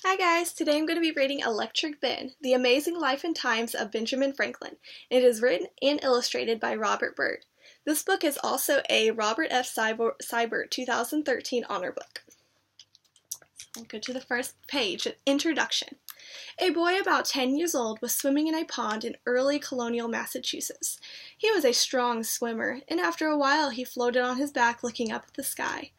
Hi guys, today I'm going to be reading Electric Ben, The Amazing Life and Times of Benjamin Franklin. It is written and illustrated by Robert Byrd. This book is also a Robert F. Seibert 2013 honor book. I'll go to the first page, Introduction. A boy about 10 years old was swimming in a pond in early colonial Massachusetts. He was a strong swimmer, and after a while he floated on his back looking up at the sky.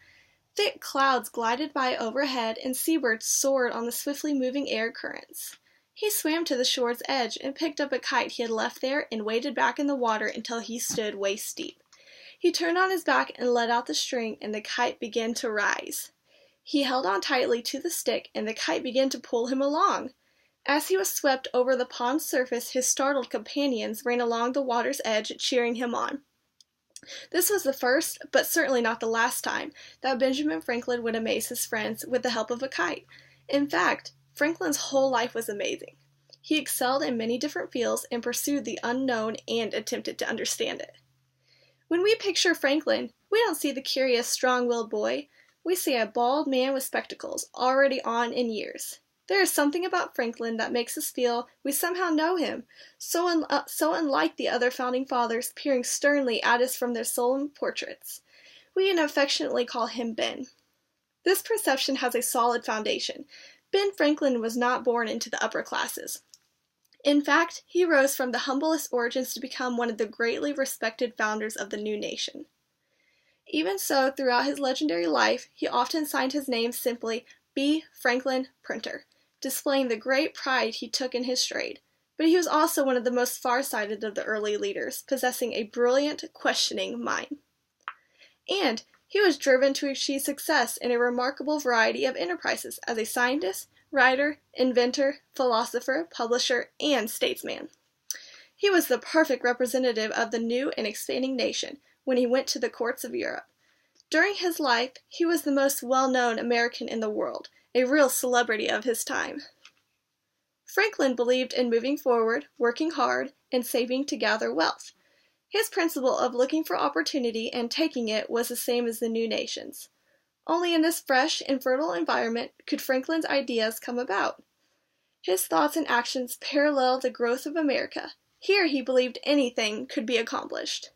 Thick clouds glided by overhead, and seabirds soared on the swiftly moving air currents. He swam to the shore's edge and picked up a kite he had left there and waded back in the water until he stood waist deep. He turned on his back and let out the string, and the kite began to rise. He held on tightly to the stick, and the kite began to pull him along. As he was swept over the pond's surface, his startled companions ran along the water's edge, cheering him on. This was the first, but certainly not the last time, that Benjamin Franklin would amaze his friends with the help of a kite. In fact, Franklin's whole life was amazing. He excelled in many different fields and pursued the unknown and attempted to understand it. When we picture Franklin, we don't see the curious, strong-willed boy. We see a bald man with spectacles, already on in years. There is something about Franklin that makes us feel we somehow know him, so unlike the other founding fathers peering sternly at us from their solemn portraits. We affectionately call him Ben. This perception has a solid foundation. Ben Franklin was not born into the upper classes. In fact, he rose from the humblest origins to become one of the greatly respected founders of the new nation. Even so, throughout his legendary life, he often signed his name simply B. Franklin, Printer, displaying the great pride he took in his trade. But he was also one of the most far-sighted of the early leaders, possessing a brilliant, questioning mind. And he was driven to achieve success in a remarkable variety of enterprises as a scientist, writer, inventor, philosopher, publisher, and statesman. He was the perfect representative of the new and expanding nation when he went to the courts of Europe. During his life, he was the most well-known American in the world, a real celebrity of his time. Franklin believed in moving forward, working hard, and saving to gather wealth. His principle of looking for opportunity and taking it was the same as the new nation's. Only in this fresh and fertile environment could Franklin's ideas come about. His thoughts and actions parallel the growth of America. Here he believed anything could be accomplished.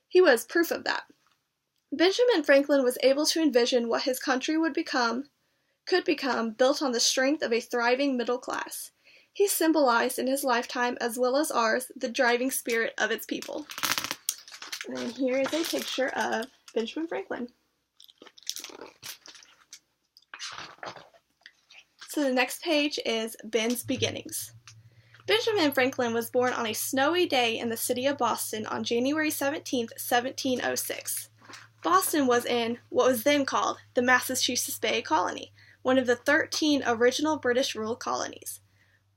He was proof of that. Benjamin Franklin was able to envision what his country could become, built on the strength of a thriving middle class. He symbolized in his lifetime, as well as ours, the driving spirit of its people. And here is a picture of Benjamin Franklin. So the next page is Ben's beginnings. Benjamin Franklin was born on a snowy day in the city of Boston on January 17, 1706. Boston was in what was then called the Massachusetts Bay Colony, one of the 13 original British rule colonies.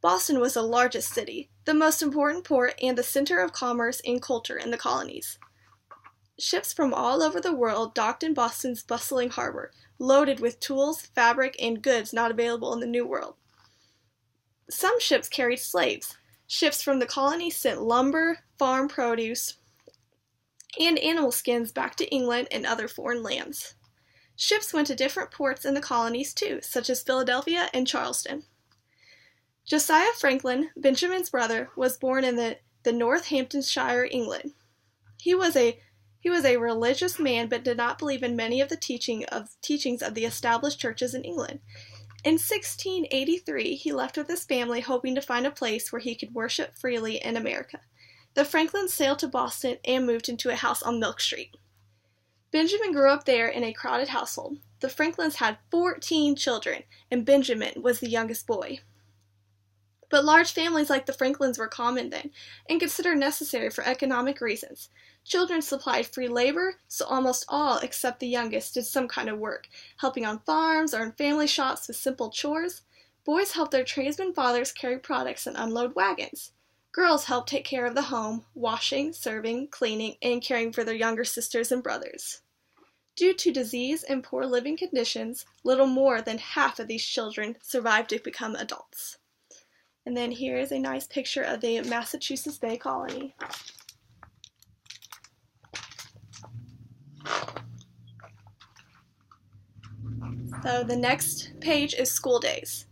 Boston was the largest city, the most important port, and the center of commerce and culture in the colonies. Ships from all over the world docked in Boston's bustling harbor, loaded with tools, fabric, and goods not available in the New World. Some ships carried slaves. Ships from the colonies sent lumber, farm produce, and animal skins back to England and other foreign lands. Ships went to different ports in the colonies too, such as Philadelphia and Charleston. Josiah Franklin, Benjamin's brother, was born in the Northamptonshire, England. He was a religious man, but did not believe in many of the teachings of the established churches in England. In 1683, he left with his family, hoping to find a place where he could worship freely in America. The Franklins sailed to Boston and moved into a house on Milk Street. Benjamin grew up there in a crowded household. The Franklins had 14 children, and Benjamin was the youngest boy. But large families like the Franklins were common then, and considered necessary for economic reasons. Children supplied free labor, so almost all except the youngest did some kind of work, helping on farms or in family shops with simple chores. Boys helped their tradesmen fathers carry products and unload wagons. Girls helped take care of the home, washing, serving, cleaning, and caring for their younger sisters and brothers. Due to disease and poor living conditions, little more than half of these children survived to become adults. And then here is a nice picture of the Massachusetts Bay Colony. So the next page is school days.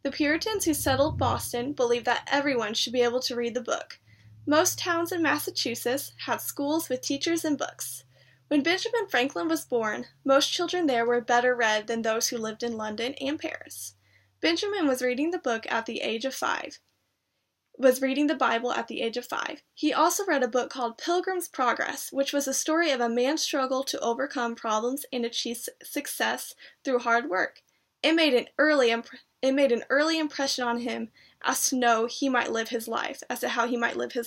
The Puritans who settled Boston believed that everyone should be able to read the book. Most towns in Massachusetts had schools with teachers and books. When Benjamin Franklin was born, most children there were better read than those who lived in London and Paris. Benjamin was reading the Bible at the age of 5. He also read a book called Pilgrim's Progress, which was a story of a man's struggle to overcome problems and achieve success through hard work. It made an early impression on him as to how he might live his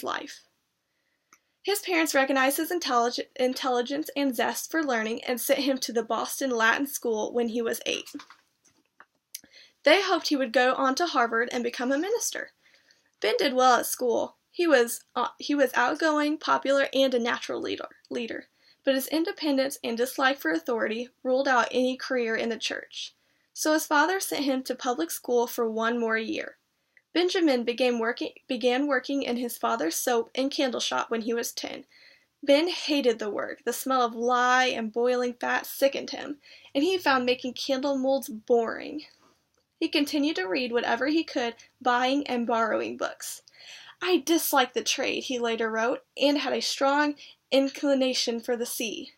life. His parents recognized his intelligence and zest for learning and sent him to the Boston Latin School when he was 8. They hoped he would go on to Harvard and become a minister. Ben did well at school. He was outgoing, popular, and a natural leader, but his independence and dislike for authority ruled out any career in the church. So his father sent him to public school for 1 more year. Benjamin began working in his father's soap and candle shop when he was 10. Ben hated the work. The smell of lye and boiling fat sickened him, and he found making candle molds boring. He continued to read whatever he could, buying and borrowing books. "I dislike the trade," he later wrote, and had a strong inclination for the sea.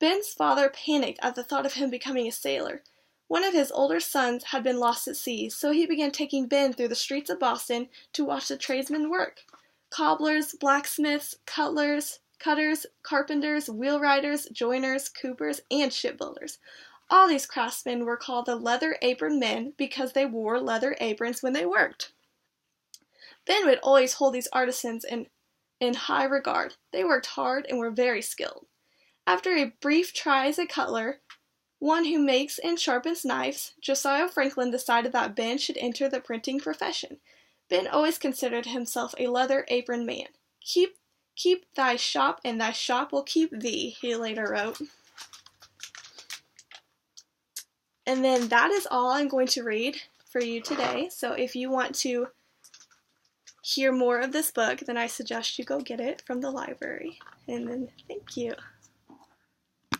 Ben's father panicked at the thought of him becoming a sailor. One of his older sons had been lost at sea, so he began taking Ben through the streets of Boston to watch the tradesmen work. Cobblers, blacksmiths, cutters, carpenters, wheelwrights, joiners, coopers, and shipbuilders. All these craftsmen were called the leather apron men because they wore leather aprons when they worked. Ben would always hold these artisans in high regard. They worked hard and were very skilled. After a brief try as a cutler, one who makes and sharpens knives, Josiah Franklin decided that Ben should enter the printing profession. Ben always considered himself a leather apron man. Keep thy shop, and thy shop will keep thee," he later wrote. And then that is all I'm going to read for you today. So if you want to hear more of this book, then I suggest you go get it from the library. And then thank you.